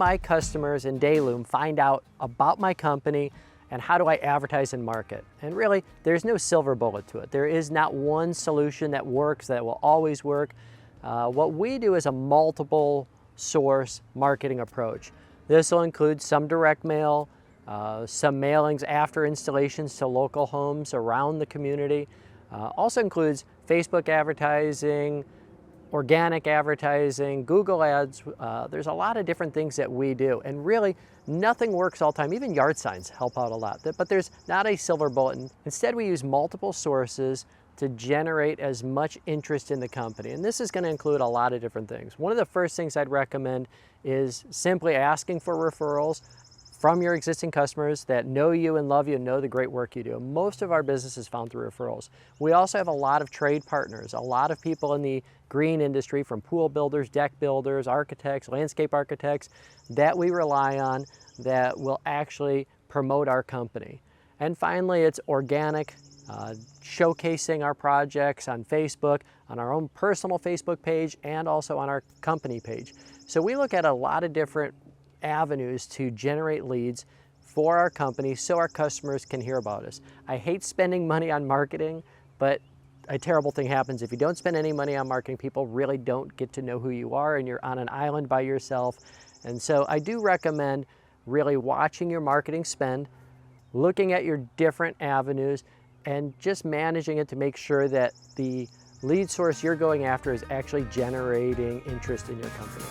my customers in Dayloom find out about my company, and how do I advertise and market? And really, there's no silver bullet to it. There is not one solution that works, that will always work. What we do is a multiple source marketing approach. This will include some direct mail, some mailings after installations to local homes around the community. Also includes Facebook advertising, organic advertising, Google ads. There's a lot of different things that we do, and really nothing works all the time. Even yard signs help out a lot, but there's not a silver bullet. Instead, we use multiple sources to generate as much interest in the company, and this is going to include a lot of different things. One of the first things I'd recommend is simply asking for referrals from your existing customers that know you and love you and know the great work you do. Most of our business is found through referrals. We also have a lot of trade partners, a lot of people in the green industry, from pool builders, deck builders, architects, landscape architects, that we rely on that will actually promote our company. And finally, it's organic, showcasing our projects on Facebook, on our own personal Facebook page, and also on our company page. So we look at a lot of different avenues to generate leads for our company so our customers can hear about us. I hate spending money on marketing, but a terrible thing happens. If you don't spend any money on marketing, people really don't get to know who you are, and you're on an island by yourself. And so I do recommend really watching your marketing spend, looking at your different avenues, and just managing it to make sure that the lead source you're going after is actually generating interest in your company.